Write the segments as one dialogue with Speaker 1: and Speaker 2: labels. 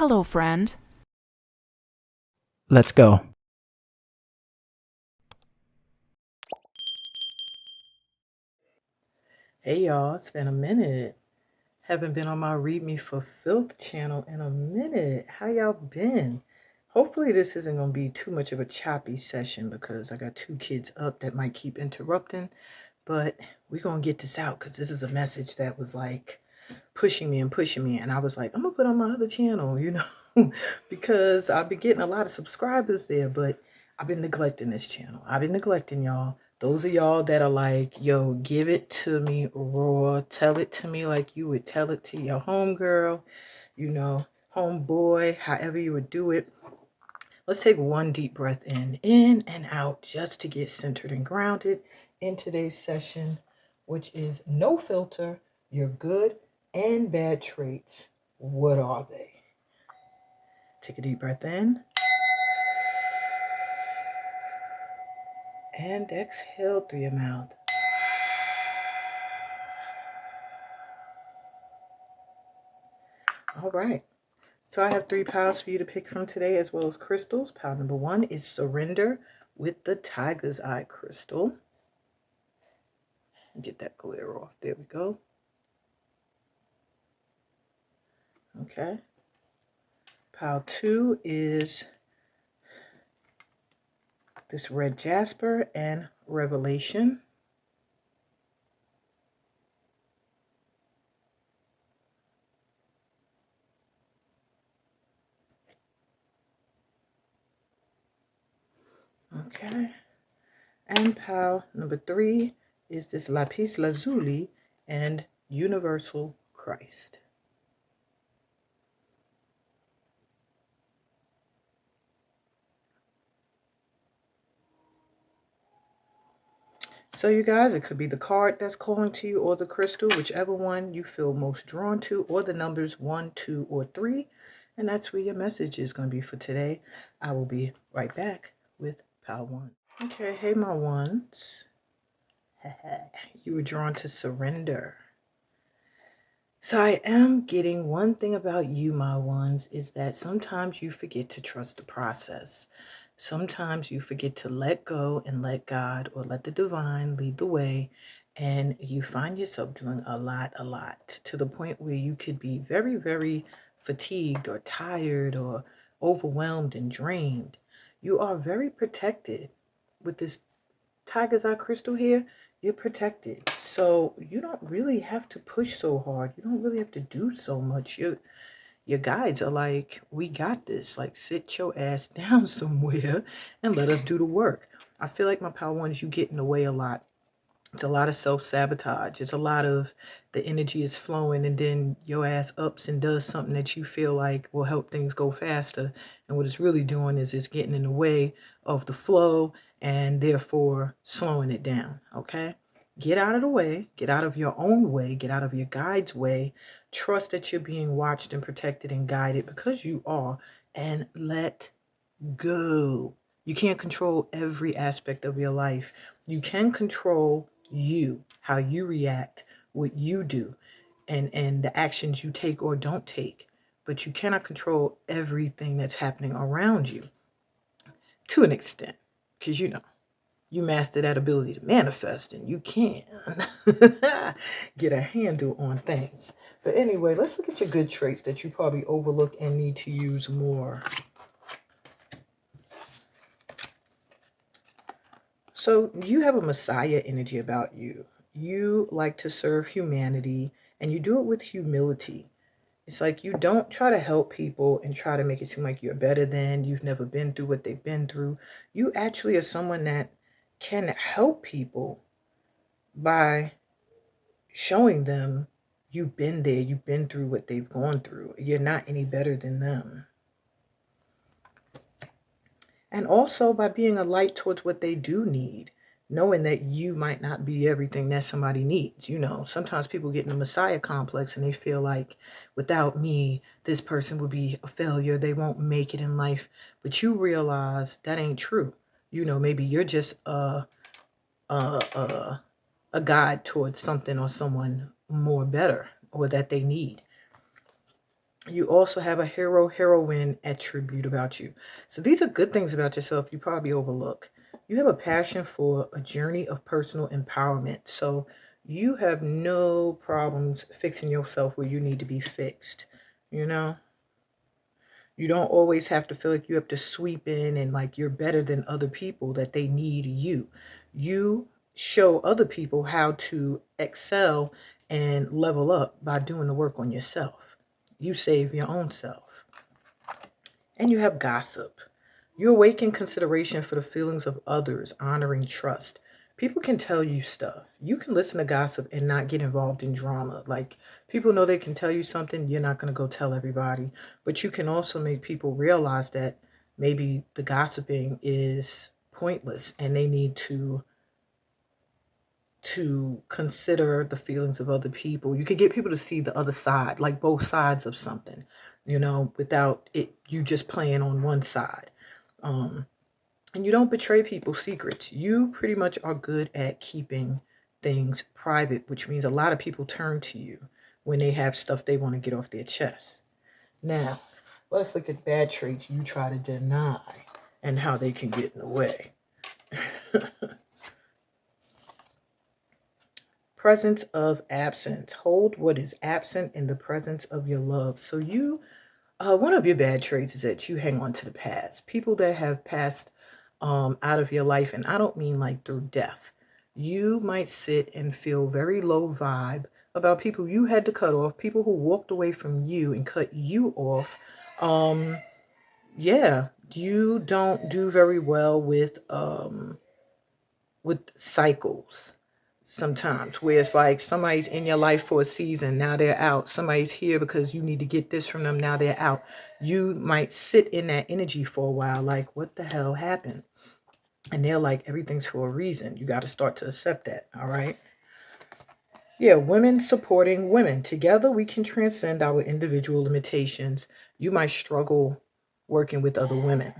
Speaker 1: Hello, friend.
Speaker 2: Let's go.
Speaker 3: Hey y'all, it's been a minute. Haven't been on my Read Me for Filth channel in a minute. How y'all been? Hopefully this isn't going to be too much of a choppy session because I got 2 kids up that might keep interrupting. But we're going to get this out because this is a message that was like pushing me. And I was like, I'm going to put on my other channel, because I've been getting a lot of subscribers there, but I've been neglecting this channel. I've been neglecting y'all. Those of y'all that are like, yo, give it to me raw. Tell it to me like you would tell it to your homegirl, homeboy, however you would do it. Let's take one deep breath in and out, just to get centered and grounded in today's session, which is no filter, your good and bad traits. What are they? Take a deep breath in and exhale through your mouth. All right. So I have 3 piles for you to pick from today, as well as crystals. Pile number 1 is Surrender with the Tiger's Eye crystal. Get that glare off. There we go. Okay. Pile 2 is this red jasper and Revelation. Okay. And pile number 3 is this lapis lazuli and Universal Christ. So you guys, it could be the card that's calling to you or the crystal, whichever one you feel most drawn to, or the numbers 1, 2, or 3. And that's where your message is going to be for today. I will be right back with pile 1. Okay, hey my ones. You were drawn to surrender. So I am getting one thing about you, my ones, is that sometimes you forget to trust the process. Sometimes you forget to let go and let God or let the divine lead the way. And you find yourself doing a lot, to the point where you could be very, very fatigued or tired or overwhelmed and drained. You are very protected with this Tiger's Eye crystal here. You're protected. So you don't really have to push so hard. You don't really have to do so much. Your guides are like, we got this. Like, sit your ass down somewhere and let us do the work. I feel like my power ones, you get in the way a lot. It's a lot of self-sabotage. It's a lot of the energy is flowing and then your ass ups and does something that you feel like will help things go faster. And what it's really doing is it's getting in the way of the flow and therefore slowing it down, okay? Get out of the way. Get out of your own way. Get out of your guide's way. Trust that you're being watched and protected and guided, because you are. And let go. You can't control every aspect of your life. You can control you, how you react, what you do, and the actions you take or don't take. But you cannot control everything that's happening around you, to an extent, because you master that ability to manifest, and you can get a handle on things. But anyway, let's look at your good traits that you probably overlook and need to use more. So you have a Messiah energy about you. You like to serve humanity, and you do it with humility. It's like you don't try to help people and try to make it seem like you're better than, you've never been through what they've been through. You actually are someone that can help people by showing them you've been there, you've been through what they've gone through. You're not any better than them. And also by being a light towards what they do need, knowing that you might not be everything that somebody needs. Sometimes people get in a Messiah complex and they feel like, without me, this person would be a failure. They won't make it in life. But you realize that ain't true. Maybe you're just a guide towards something or someone more better or that they need. You also have a hero, heroine attribute about you. So these are good things about yourself you probably overlook. You have a passion for a journey of personal empowerment. So you have no problems fixing yourself where you need to be fixed. You know, you don't always have to feel like you have to sweep in and like you're better than other people, that they need you. You show other people how to excel and level up by doing the work on yourself. You save your own self. And you have gossip. You awaken consideration for the feelings of others, honoring trust. People can tell you stuff. You can listen to gossip and not get involved in drama. Like, people know they can tell you something, you're not going to go tell everybody. But you can also make people realize that maybe the gossiping is pointless and they need to consider the feelings of other people. You could get people to see the other side, like both sides of something, without it you just playing on one side. Um, and you don't betray people's secrets. You pretty much are good at keeping things private, which means a lot of people turn to you when they have stuff they want to get off their chest. Now, let's look at bad traits you try to deny and how they can get in the way. Presence of absence. Hold what is absent in the presence of your love. So one of your bad traits is that you hang on to the past. People that have passed out of your life, and I don't mean like through death. You might sit and feel very low vibe about people you had to cut off, people who walked away from you and cut you off. Yeah, you don't do very well with cycles sometimes, where it's like somebody's in your life for a season, now they're out. Somebody's here because you need to get this from them, now they're out. You might sit in that energy for a while, like, what the hell happened? And they're like, everything's for a reason. You got to start to accept that. All right. Yeah, women supporting women. Together, we can transcend our individual limitations. You might struggle working with other women,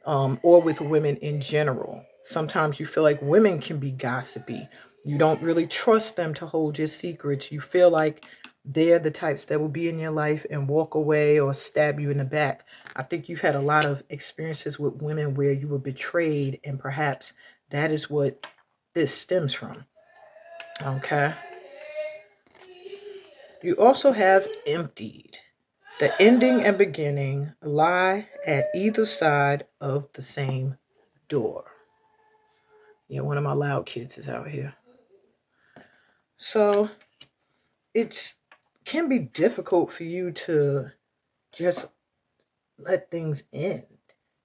Speaker 3: or with women in general. Sometimes you feel like women can be gossipy. You don't really trust them to hold your secrets. You feel like they're the types that will be in your life and walk away or stab you in the back. I think you've had a lot of experiences with women where you were betrayed, and perhaps that is what this stems from. Okay. You also have emptied. The ending and beginning lie at either side of the same door. Yeah, one of my loud kids is out here. So it can be difficult for you to just let things end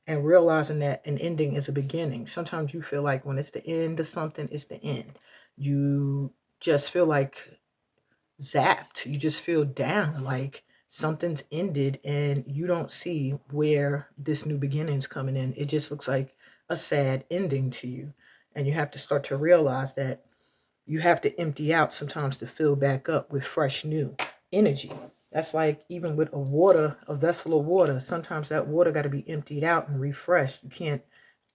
Speaker 3: and realizing that an ending is a beginning. Sometimes you feel like when it's the end of something, it's the end. You just feel like zapped. You just feel down, like something's ended and you don't see where this new beginning's coming in. It just looks like a sad ending to you. And you have to start to realize that you have to empty out sometimes to fill back up with fresh new energy. That's like even with a vessel of water. Sometimes that water got to be emptied out and refreshed. You can't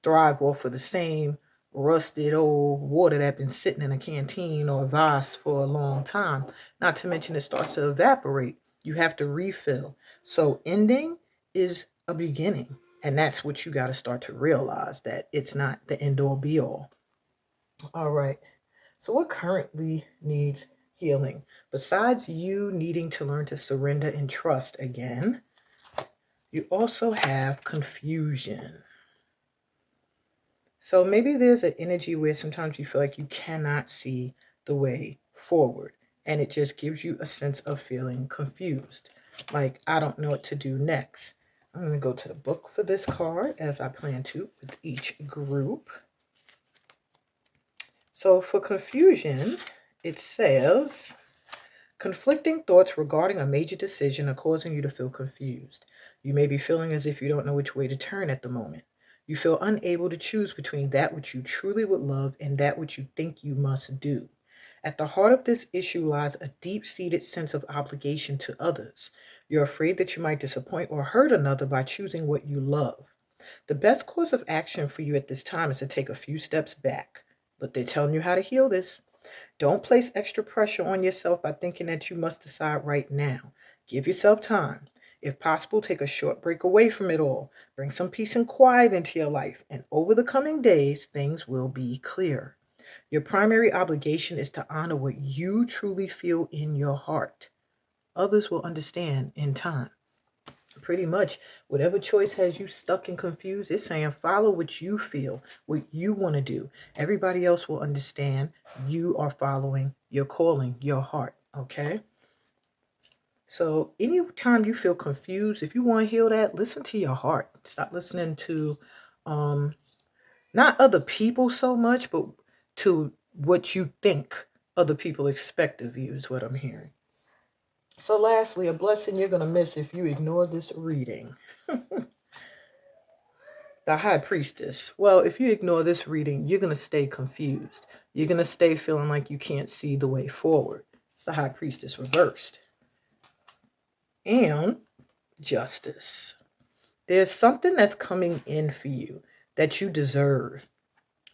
Speaker 3: thrive off of the same rusted old water that been sitting in a canteen or a vase for a long time. Not to mention it starts to evaporate. You have to refill. So ending is a beginning. And that's what you got to start to realize, that it's not the end all be all. All right. So what currently needs healing? Besides you needing to learn to surrender and trust again, you also have confusion. So maybe there's an energy where sometimes you feel like you cannot see the way forward. And it just gives you a sense of feeling confused. Like, I don't know what to do next. I'm going to go to the book for this card, as I plan to with each group. So for confusion, it says, conflicting thoughts regarding a major decision are causing you to feel confused. You may be feeling as if you don't know which way to turn at the moment. You feel unable to choose between that which you truly would love and that which you think you must do. At the heart of this issue lies a deep-seated sense of obligation to others. You're afraid that you might disappoint or hurt another by choosing what you love. The best course of action for you at this time is to take a few steps back. But they're telling you how to heal this. Don't place extra pressure on yourself by thinking that you must decide right now. Give yourself time. If possible, take a short break away from it all. Bring some peace and quiet into your life, and over the coming days, things will be clear. Your primary obligation is to honor what you truly feel in your heart. Others will understand in time. Pretty much, whatever choice has you stuck and confused, it's saying follow what you feel, what you want to do. Everybody else will understand you are following your calling, your heart. Okay? So anytime you feel confused, if you want to heal that, listen to your heart. Stop listening to not other people so much, but to what you think other people expect of you is what I'm hearing. So lastly, a blessing you're going to miss if you ignore this reading. The High Priestess. Well, if you ignore this reading, you're going to stay confused. You're going to stay feeling like you can't see the way forward. It's the High Priestess reversed. And Justice. There's something that's coming in for you that you deserve.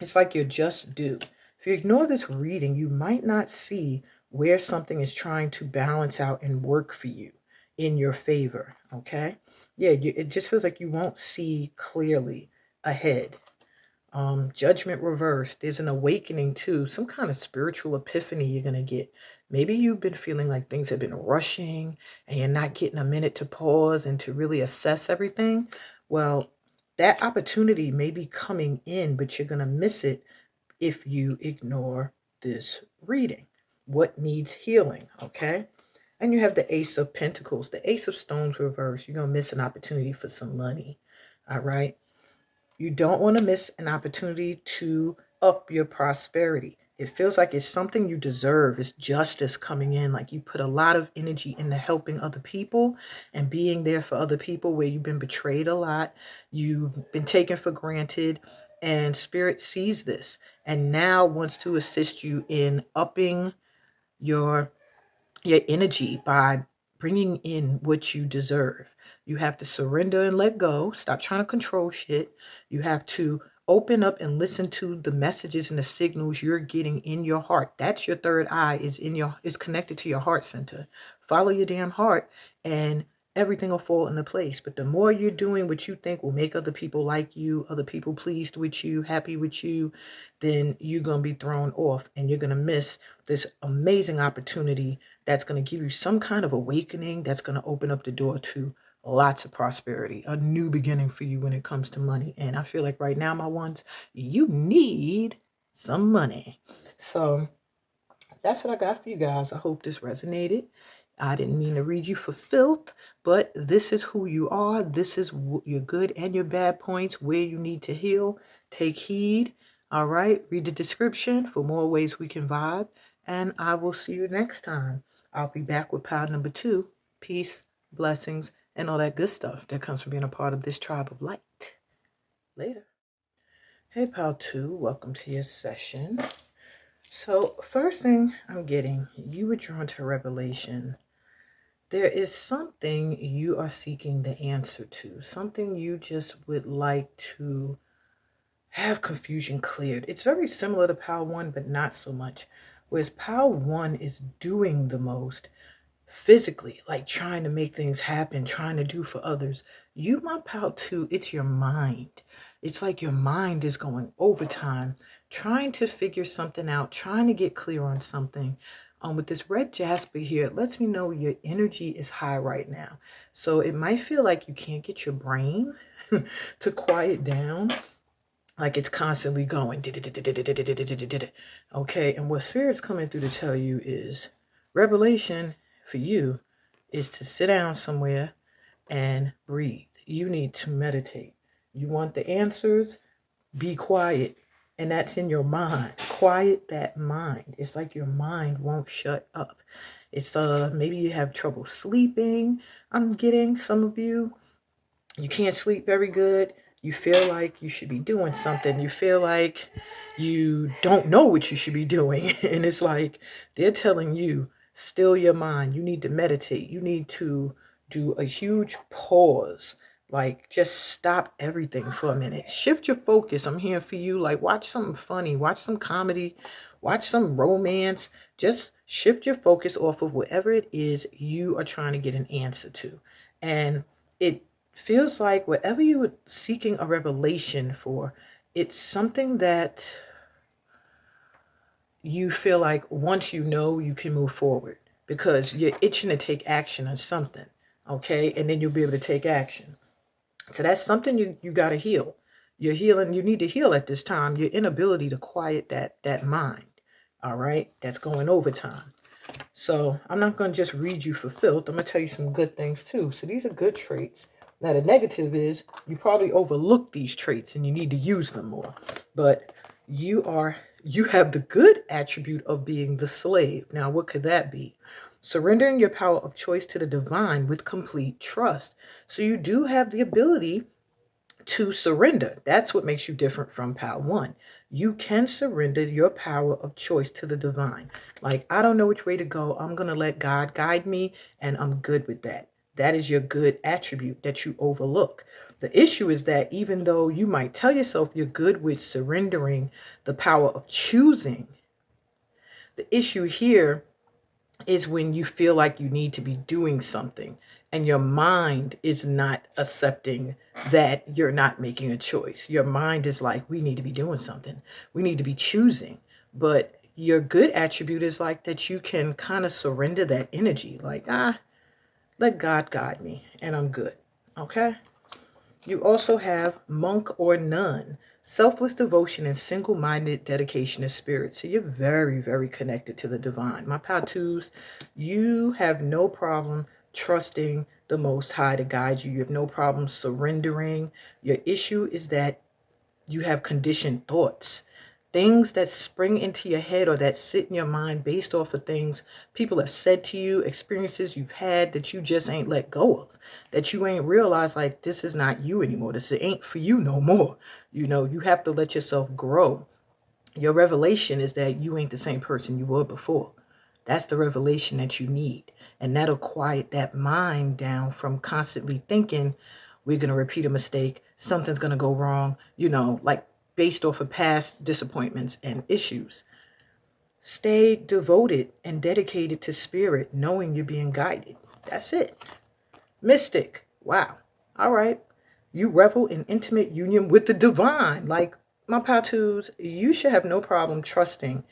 Speaker 3: It's like you're just due. If you ignore this reading, you might not see where something is trying to balance out and work for you in your favor. Okay? Yeah, it just feels like you won't see clearly ahead. Judgment reversed. There's an awakening too, some kind of spiritual epiphany you're going to get. Maybe you've been feeling like things have been rushing and you're not getting a minute to pause and to really assess everything. Well, that opportunity may be coming in, but you're going to miss it if you ignore this reading. What needs healing? Okay. And you have the Ace of Pentacles, the Ace of Stones reversed. You're going to miss an opportunity for some money. All right. You don't want to miss an opportunity to up your prosperity. It feels like it's something you deserve. It's justice coming in. Like you put a lot of energy into helping other people and being there for other people where you've been betrayed a lot. You've been taken for granted. And Spirit sees this and now wants to assist you in upping your energy by bringing in what you deserve. You have to surrender and let go. Stop trying to control shit. You have to open up and listen to the messages and the signals you're getting in your heart. That's your third eye is connected to your heart center. Follow your damn heart and everything will fall into place. But the more you're doing what you think will make other people like you, other people pleased with you, happy with you, then you're going to be thrown off and you're going to miss this amazing opportunity that's going to give you some kind of awakening that's going to open up the door to lots of prosperity, a new beginning for you when it comes to money. And I feel like right now, my ones, you need some money. So that's what I got for you guys. I hope this resonated. I didn't mean to read you for filth, but this is who you are. This is your good and your bad points, where you need to heal. Take heed. All right. Read the description for more ways we can vibe. And I will see you next time. I'll be back with pile number 2. Peace, blessings, and all that good stuff that comes from being a part of this tribe of light. Later. Hey, pile 2. Welcome to your session. So first thing I'm getting, you were drawn to revelation. There is something you are seeking the answer to, something you just would like to have confusion cleared. It's very similar to Pile 1, but not so much. Whereas Pile 1 is doing the most physically, like trying to make things happen, trying to do for others. You, my Pile 2, it's your mind. It's like your mind is going overtime, trying to figure something out, trying to get clear on something. With this red jasper here, it lets me know your energy is high right now. So it might feel like you can't get your brain to quiet down, like it's constantly going. Okay, and what Spirit's coming through to tell you is revelation for you is to sit down somewhere and breathe. You need to meditate. You want the answers? Be quiet. And that's in your mind. Quiet that mind. It's like your mind won't shut up. It's maybe you have trouble sleeping. I'm getting some of you. You can't sleep very good. You feel like you should be doing something. You feel like you don't know what you should be doing. And it's like they're telling you, still your mind. You need to meditate. You need to do a huge pause. Like, just stop everything for a minute. Shift your focus. I'm here for you. Like, watch something funny. Watch some comedy. Watch some romance. Just shift your focus off of whatever it is you are trying to get an answer to. And it feels like whatever you were seeking a revelation for, it's something that you feel like once you know, you can move forward because you're itching to take action on something. Okay. And then you'll be able to take action. So that's something you got to heal. You're healing. You need to heal at this time. Your inability to quiet that mind. All right. That's going overtime. So I'm not going to just read you for filth. I'm going to tell you some good things too. So these are good traits. Now the negative is you probably overlook these traits and you need to use them more. But you have the good attribute of being the slave. Now what could that be? Surrendering your power of choice to the divine with complete trust. So you do have the ability to surrender. That's what makes you different from pile one. You can surrender your power of choice to the divine. Like, I don't know which way to go. I'm going to let God guide me, and I'm good with that. That is your good attribute that you overlook. The issue is that even though you might tell yourself you're good with surrendering the power of choosing, the issue here is when you feel like you need to be doing something and your mind is not accepting that you're not making a choice. Your mind is like, we need to be doing something. We need to be choosing. But your good attribute is like that you can kind of surrender that energy. Like, let God guide me and I'm good. Okay? You also have monk or nun, selfless devotion and single-minded dedication to spirit. So you're very, very connected to the divine. My Patus, you have no problem trusting the Most High to guide you. You have no problem surrendering. Your issue is that you have conditioned thoughts. Things that spring into your head or that sit in your mind based off of things people have said to you, experiences you've had that you just ain't let go of, that you ain't realized like this is not you anymore. This ain't for you no more. You have to let yourself grow. Your revelation is that you ain't the same person you were before. That's the revelation that you need. And that'll quiet that mind down from constantly thinking we're going to repeat a mistake. Something's going to go wrong, like based off of past disappointments and issues. Stay devoted and dedicated to spirit, knowing you're being guided. That's it. Mystic. Wow. All right. You revel in intimate union with the divine. Like my Patus, you should have no problem trusting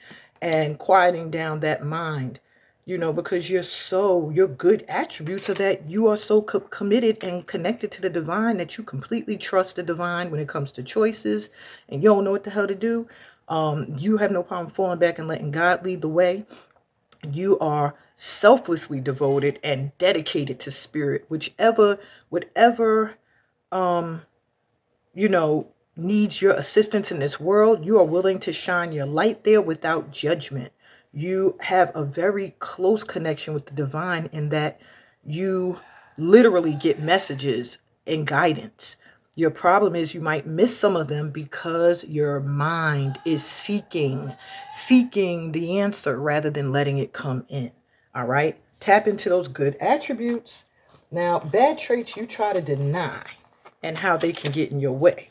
Speaker 3: and quieting down that mind, because your good attributes are that you are so committed and connected to the divine that you completely trust the divine when it comes to choices and you don't know what the hell to do. You have no problem falling back and letting God lead the way. You are selflessly devoted and dedicated to spirit, whatever you know, needs your assistance in this world. You are willing to shine your light there without judgment. You have a very close connection with the divine in that you literally get messages and guidance. Your problem is you might miss some of them because your mind is seeking the answer rather than letting it come in. All right. Tap into those good attributes. Now, bad traits you try to deny and how they can get in your way.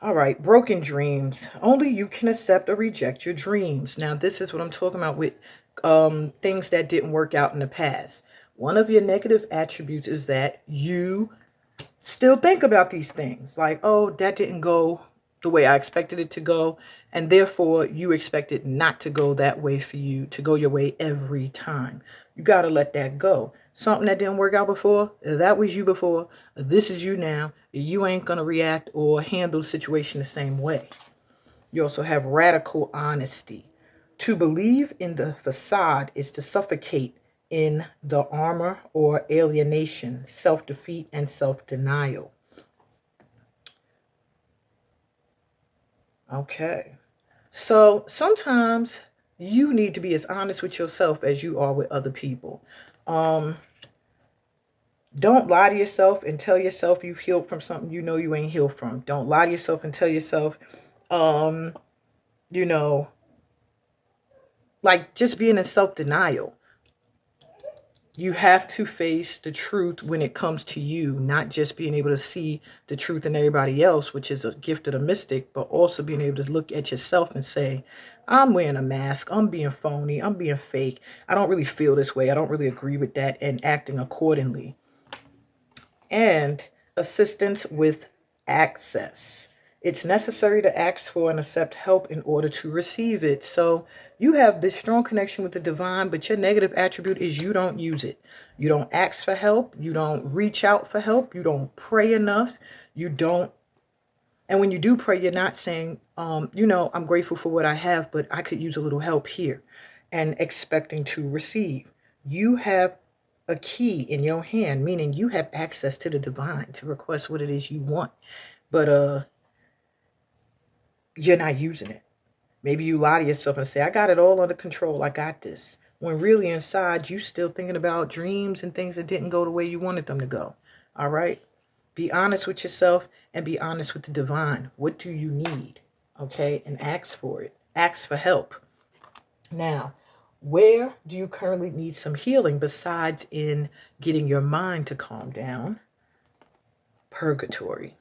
Speaker 3: All right, broken dreams. Only you can accept or reject your dreams. Now, this is what I'm talking about with things that didn't work out in the past. One of your negative attributes is that you still think about these things. Like, oh, that didn't go the way I expected it to go. And therefore, you expect it not to go that way for you, to go your way every time. You got to let that go. Something that didn't work out before, that was you before. This is you now. You ain't going to react or handle the situation the same way. You also have radical honesty. To believe in the facade is to suffocate in the armor or alienation, self-defeat, and self-denial. Okay. So sometimes you need to be as honest with yourself as you are with other people. Don't lie to yourself and tell yourself you've healed from something you know you ain't healed from. Don't lie to yourself and tell yourself, you know, like just being in self-denial. You have to face the truth when it comes to you, not just being able to see the truth in everybody else, which is a gift of the mystic, but also being able to look at yourself and say, I'm wearing a mask, I'm being phony, I'm being fake, I don't really feel this way, I don't really agree with that, and acting accordingly. And assistance with access. It's necessary to ask for and accept help in order to receive it. So you have this strong connection with the divine, but your negative attribute is you don't use it. You don't ask for help. You don't reach out for help. You don't pray enough. You don't. And when you do pray, you're not saying, I'm grateful for what I have, but I could use a little help here, and expecting to receive. You have a key in your hand, meaning you have access to the divine to request what it is you want, but you're not using it. Maybe you lie to yourself and say, I got it all under control, I got this, when really inside you still thinking about dreams and things that didn't go the way you wanted them to go. All right, be honest with yourself and be honest with the divine. What do you need? Okay, and ask for it. Ask for help. Now, where do you currently need some healing besides in getting your mind to calm down? Purgatory.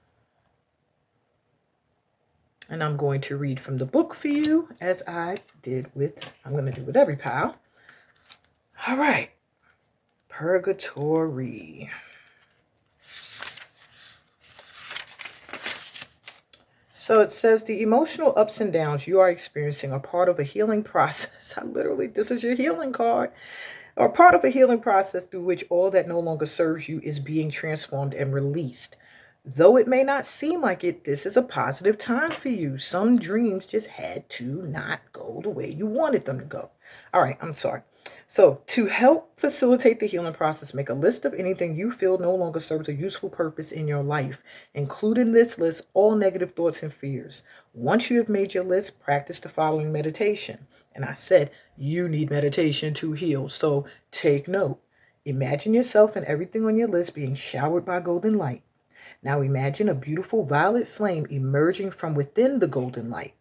Speaker 3: And I'm going to read from the book for you, as I'm going to do with every pile. All right. Purgatory. So it says the emotional ups and downs you are experiencing are part of a healing process. This is your healing card. Or part of a healing process through which all that no longer serves you is being transformed and released. Though it may not seem like it, this is a positive time for you. Some dreams just had to not go the way you wanted them to go. All right, I'm sorry. So to help facilitate the healing process, make a list of anything you feel no longer serves a useful purpose in your life. Include in this list all negative thoughts and fears. Once you have made your list, practice the following meditation. And I said, you need meditation to heal. So take note. Imagine yourself and everything on your list being showered by golden light. Now imagine a beautiful violet flame emerging from within the golden light.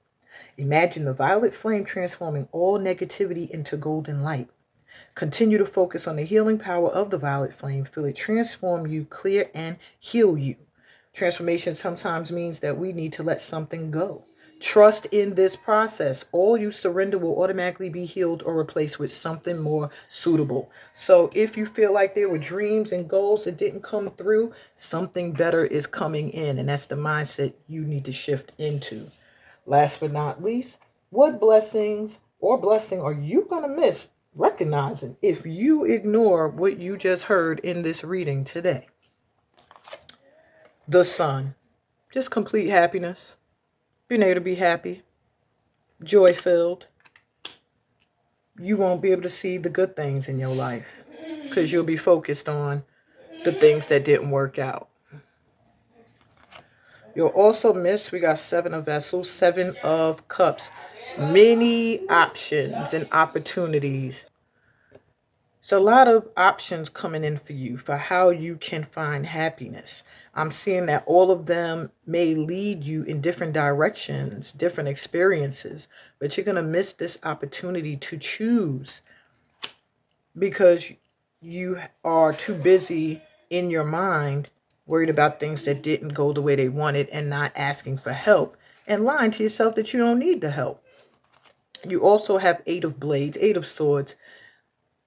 Speaker 3: Imagine the violet flame transforming all negativity into golden light. Continue to focus on the healing power of the violet flame. Feel it transform you, clear, and heal you. Transformation sometimes means that we need to let something go. Trust in this process. All you surrender will automatically be healed or replaced with something more suitable. So if you feel like there were dreams and goals that didn't come through, something better is coming in. And that's the mindset you need to shift into. Last but not least, what blessings or blessing are you going to miss recognizing if you ignore what you just heard in this reading today? The sun. Just complete happiness. Being able to be happy, joy-filled. You won't be able to see the good things in your life because you'll be focused on the things that didn't work out. You'll also miss, we got 7 of vessels, 7 of cups. Many options and opportunities. So a lot of options coming in for you for how you can find happiness. I'm seeing that all of them may lead you in different directions, different experiences, but you're going to miss this opportunity to choose because you are too busy in your mind, worried about things that didn't go the way they wanted and not asking for help and lying to yourself that you don't need the help. You also have 8 of blades, 8 of swords.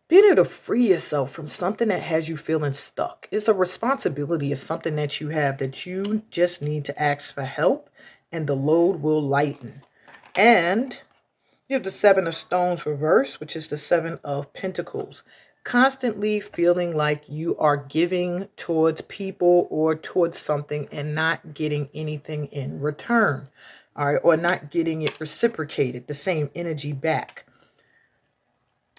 Speaker 3: Being able to free yourself from something that has you feeling stuck. It's a responsibility. It's something that you have that you just need to ask for help and the load will lighten. And you have the 7 of stones reversed, which is the 7 of pentacles. Constantly feeling like you are giving towards people or towards something and not getting anything in return. All right, or not getting it reciprocated, the same energy back.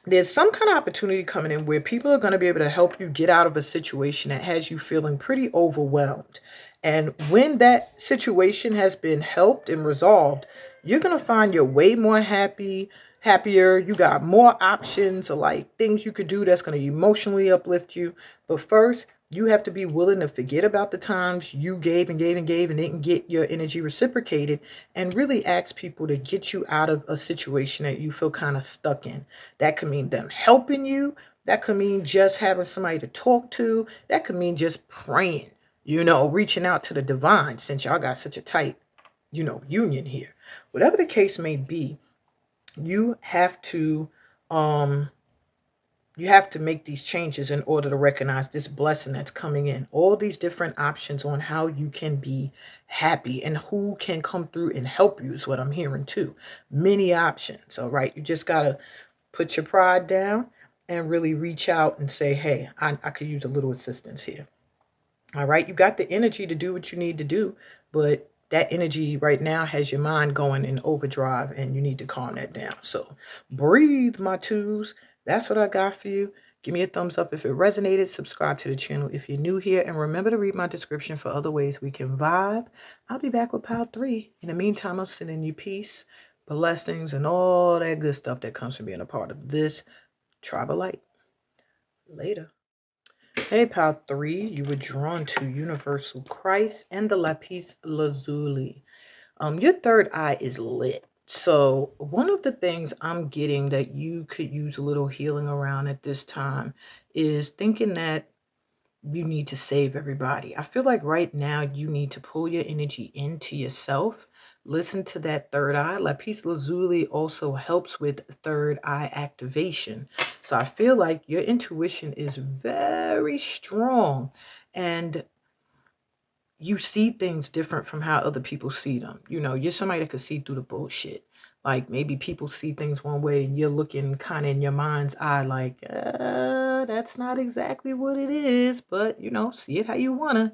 Speaker 3: There's some kind of opportunity coming in where people are going to be able to help you get out of a situation that has you feeling pretty overwhelmed. And when that situation has been helped and resolved, you're going to find you're way more happier. You got more options, like things you could do that's going to emotionally uplift you. But first, you have to be willing to forget about the times you gave and gave and gave and didn't get your energy reciprocated, and really ask people to get you out of a situation that you feel kind of stuck in. That could mean them helping you. That could mean just having somebody to talk to. That could mean just praying, reaching out to the divine, since y'all got such a tight, union here. Whatever the case may be, you have to um make these changes in order to recognize this blessing that's coming in. All these different options on how you can be happy and who can come through and help you is what I'm hearing too. Many options. All right. You just got to put your pride down and really reach out and say, hey, I could use a little assistance here. All right. You got the energy to do what you need to do, but that energy right now has your mind going in overdrive and you need to calm that down. So breathe, my twos. That's what I got for you. Give me a thumbs up if it resonated. Subscribe to the channel if you're new here. And remember to read my description for other ways we can vibe. I'll be back with part 3. In the meantime, I'm sending you peace, blessings, and all that good stuff that comes from being a part of this tribe of light. Later. Hey, part 3, you were drawn to Universal Christ and the Lapis Lazuli. Your third eye is lit. So one of the things I'm getting that you could use a little healing around at this time is thinking that you need to save everybody. I feel like right now you need to pull your energy into yourself. Listen to that third eye. Lapis lazuli also helps with third eye activation. So I feel like your intuition is very strong and you see things different from how other people see them. You're somebody that could see through the bullshit. Like maybe people see things one way and you're looking kind of in your mind's eye like, that's not exactly what it is, but see it how you want to.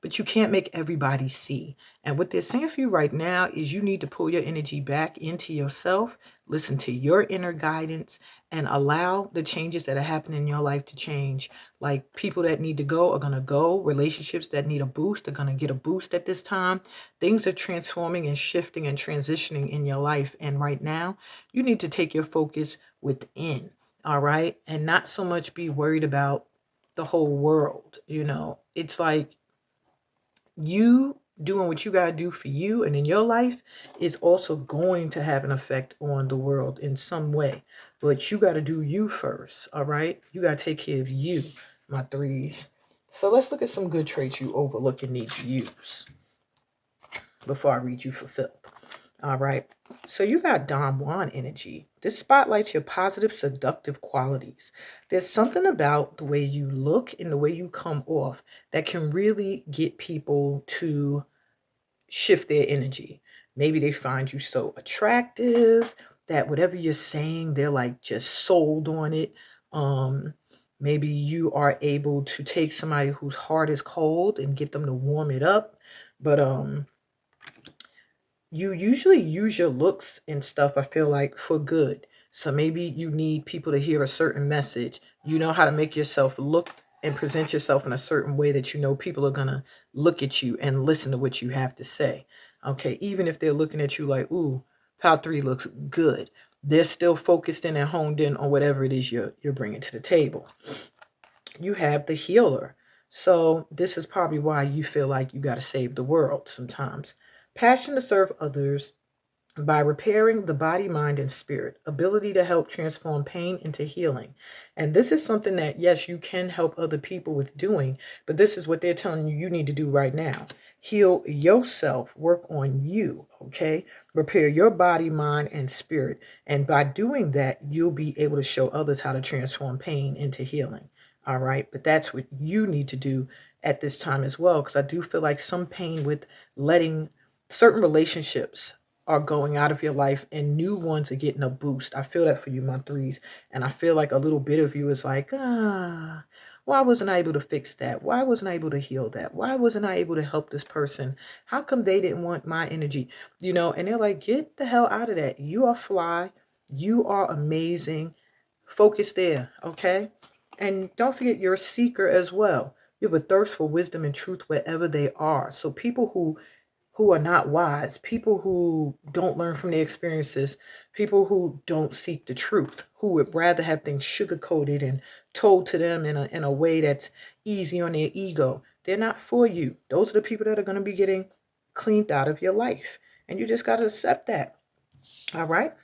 Speaker 3: But you can't make everybody see. And what they're saying for you right now is you need to pull your energy back into yourself, listen to your inner guidance, and allow the changes that are happening in your life to change. Like people that need to go are going to go. Relationships that need a boost are going to get a boost at this time. Things are transforming and shifting and transitioning in your life. And right now, you need to take your focus within, all right? And not so much be worried about the whole world. It's like you doing what you got to do for you and in your life is also going to have an effect on the world in some way. But you got to do you first, all right? You got to take care of you, my threes. So let's look at some good traits you overlook and need to use before I read you fulfilled. All right. So you got Don Juan energy. This spotlights your positive, seductive qualities. There's something about the way you look and the way you come off that can really get people to shift their energy. Maybe they find you so attractive that whatever you're saying, they're like just sold on it. Maybe you are able to take somebody whose heart is cold and get them to warm it up. But you usually use your looks and stuff, I feel like, for good. So maybe you need people to hear a certain message. You know how to make yourself look and present yourself in a certain way that people are going to look at you and listen to what you have to say. Okay, even if they're looking at you like, ooh, Pal 3 looks good. They're still focused in and honed in on whatever it is you're bringing to the table. You have the healer. So this is probably why you feel like you got to save the world sometimes. Passion to serve others by repairing the body, mind, and spirit. Ability to help transform pain into healing. And this is something that, yes, you can help other people with doing, but this is what they're telling you need to do right now. Heal yourself, work on you, okay? Repair your body, mind, and spirit. And by doing that, you'll be able to show others how to transform pain into healing. All right, but that's what you need to do at this time as well, because I do feel like some pain with letting certain relationships are going out of your life and new ones are getting a boost. I feel that for you, my threes. And I feel like a little bit of you is like, why wasn't I able to fix that? Why wasn't I able to heal that? Why wasn't I able to help this person? How come they didn't want my energy? And they're like, get the hell out of that. You are fly. You are amazing. Focus there, okay? And don't forget, you're a seeker as well. You have a thirst for wisdom and truth wherever they are. So people who are not wise, people who don't learn from their experiences, people who don't seek the truth, who would rather have things sugar-coated and told to them in a way that's easy on their ego, they're not for you. Those are the people that are going to be getting cleaned out of your life. And you just got to accept that. All right?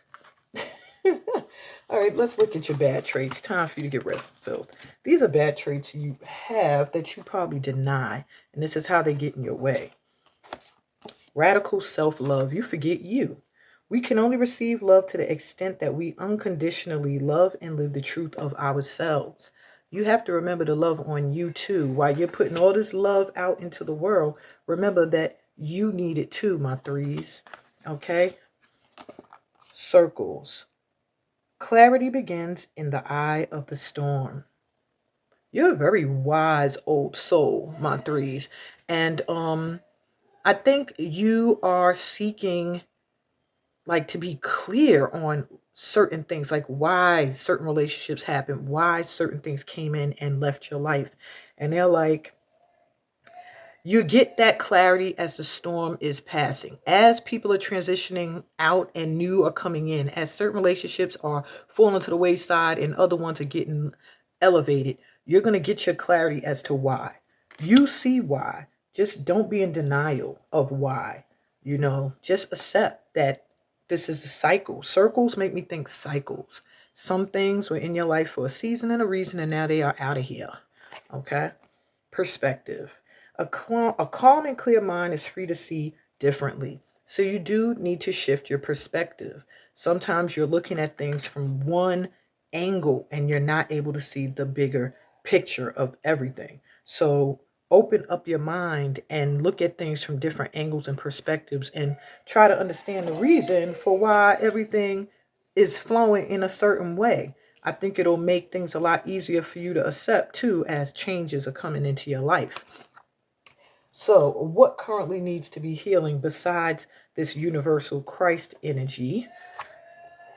Speaker 3: All right, let's look at your bad traits. Time for you to get rid of filth. These are bad traits you have that you probably deny, and this is how they get in your way. Radical self-love. You forget you. We can only receive love to the extent that we unconditionally love and live the truth of ourselves. You have to remember to love on you too. While you're putting all this love out into the world, remember that you need it too, my threes. Okay? Circles. Clarity begins in the eye of the storm. You're a very wise old soul, my threes. And I think you are seeking like to be clear on certain things, like why certain relationships happen, why certain things came in and left your life. And they're like, you get that clarity as the storm is passing, as people are transitioning out and new are coming in, as certain relationships are falling to the wayside and other ones are getting elevated. You're going to get your clarity as to why. You see why. Just don't be in denial of why. Just accept that this is the cycle. Circles make me think cycles. Some things were in your life for a season and a reason, and now they are out of here. Okay? Perspective. A calm and clear mind is free to see differently. So you do need to shift your perspective. Sometimes you're looking at things from one angle and you're not able to see the bigger picture of everything. So open up your mind and look at things from different angles and perspectives and try to understand the reason for why everything is flowing in a certain way. I think it'll make things a lot easier for you to accept too as changes are coming into your life. So what currently needs to be healing besides this universal Christ energy?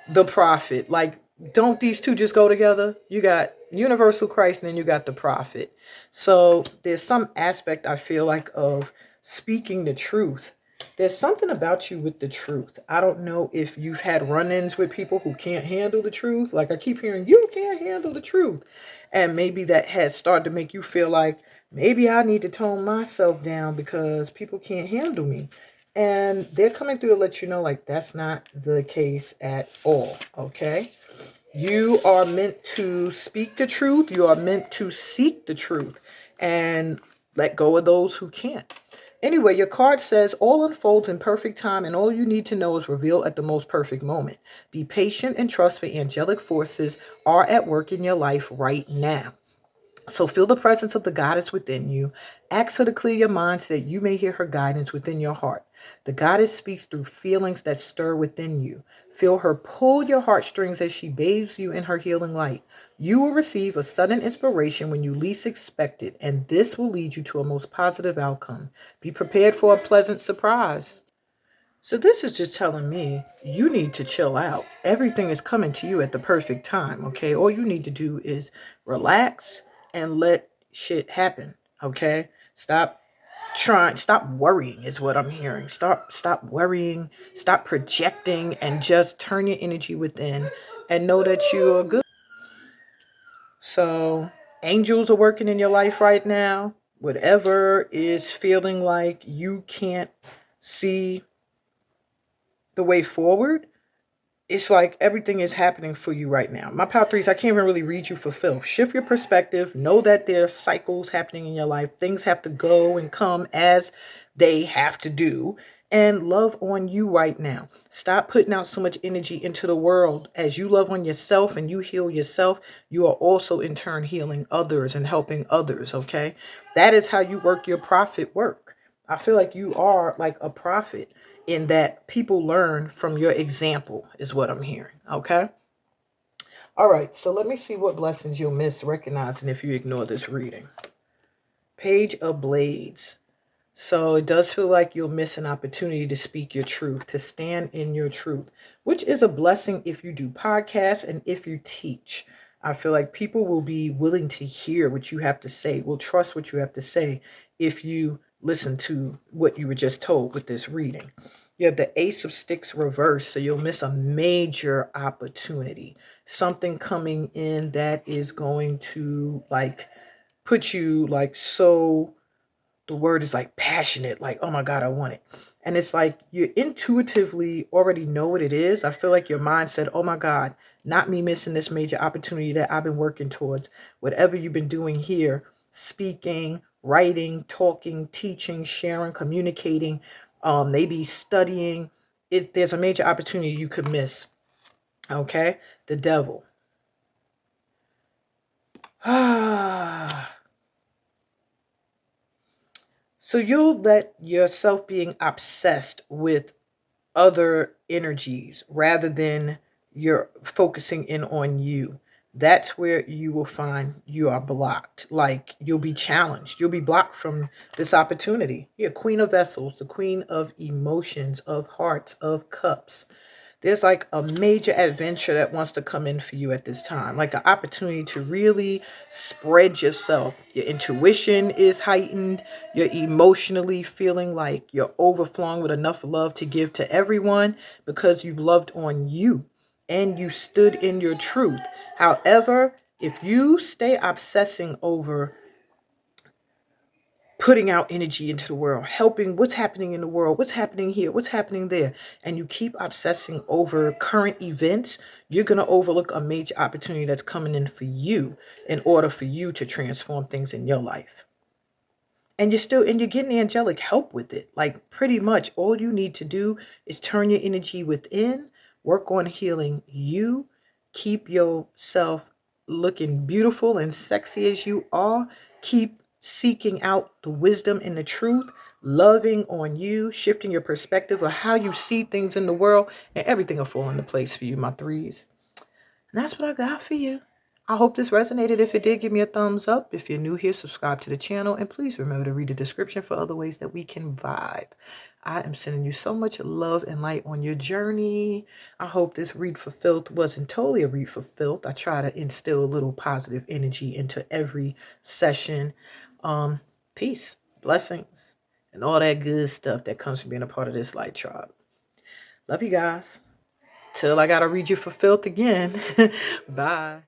Speaker 3: The prophet. Like, don't these two just go together? You got universal Christ and then you got the prophet. So there's some aspect I feel like of speaking the truth. There's something about you with the truth. I don't know if you've had run-ins with people who can't handle the truth. Like I keep hearing, you can't handle the truth. And maybe that has started to make you feel like maybe I need to tone myself down because people can't handle me. And they're coming through to let you know, like, that's not the case at all, okay? You are meant to speak the truth. You are meant to seek the truth and let go of those who can't. Anyway, your card says, all unfolds in perfect time and all you need to know is revealed at the most perfect moment. Be patient and trust for angelic forces are at work in your life right now. So feel the presence of the goddess within you. Ask her to clear your mind so that you may hear her guidance within your heart. The goddess speaks through feelings that stir within you. Feel her pull your heartstrings as she bathes you in her healing light. You will receive a sudden inspiration when you least expect it, and this will lead you to a most positive outcome. Be prepared for a pleasant surprise. So this is just telling me you need to chill out. Everything is coming to you at the perfect time, okay? All you need to do is relax and let shit happen, okay? Stop worrying is what I'm hearing. Stop worrying, stop projecting, and just turn your energy within and know that you are good. So angels are working in your life right now. Whatever is feeling like you can't see the way forward, it's like everything is happening for you right now. My pal threes, I can't even really read you for Phil. Shift your perspective. Know that there are cycles happening in your life. Things have to go and come as they have to do. And love on you right now. Stop putting out so much energy into the world. As you love on yourself and you heal yourself, you are also in turn healing others and helping others, okay? That is how you work your prophet work. I feel like you are like a prophet in that people learn from your example is what I'm hearing. Okay. All right. So let me see what blessings you'll miss recognizing if you ignore this reading. Page of Blades. So it does feel like you'll miss an opportunity to speak your truth, to stand in your truth, which is a blessing if you do podcasts and if you teach. I feel like people will be willing to hear what you have to say, will trust what you have to say if you listen to what you were just told with this reading. You have the Ace of Sticks reversed, so you'll miss a major opportunity. Something coming in that is going to like put you like so, the word is like passionate, like, oh my God, I want it. And it's like you intuitively already know what it is. I feel like your mind said, oh my God, not me missing this major opportunity that I've been working towards. Whatever you've been doing here, speaking, writing, talking, teaching, sharing, communicating, maybe studying, there's a major opportunity you could miss. Okay? The devil. So you'll let yourself being obsessed with other energies rather than you're focusing in on you. That's where you will find you are blocked. Like you'll be challenged. You'll be blocked from this opportunity. You're Queen of Vessels, the Queen of Emotions, of Hearts, of Cups. There's like a major adventure that wants to come in for you at this time, like an opportunity to really spread yourself. Your intuition is heightened. You're emotionally feeling like you're overflowing with enough love to give to everyone because you loved on you and you stood in your truth. However, if you stay obsessing over putting out energy into the world, helping what's happening in the world, what's happening here, what's happening there, and you keep obsessing over current events, you're going to overlook a major opportunity that's coming in for you in order for you to transform things in your life. And you're getting angelic help with it. Like pretty much all you need to do is turn your energy within, work on healing you, keep yourself looking beautiful and sexy as you are, keep seeking out the wisdom and the truth, loving on you, shifting your perspective of how you see things in the world, and everything will fall into place for you, my threes. And that's what I got for you. I hope this resonated. If it did, give me a thumbs up. If you're new here, subscribe to the channel. And please remember to read the description for other ways that we can vibe. I am sending you so much love and light on your journey. I hope this read for filth wasn't totally a read for filth. I try to instill a little positive energy into every session. Peace, blessings, and all that good stuff that comes from being a part of this light tribe. Love you guys. Till I gotta read you for filth again. Bye.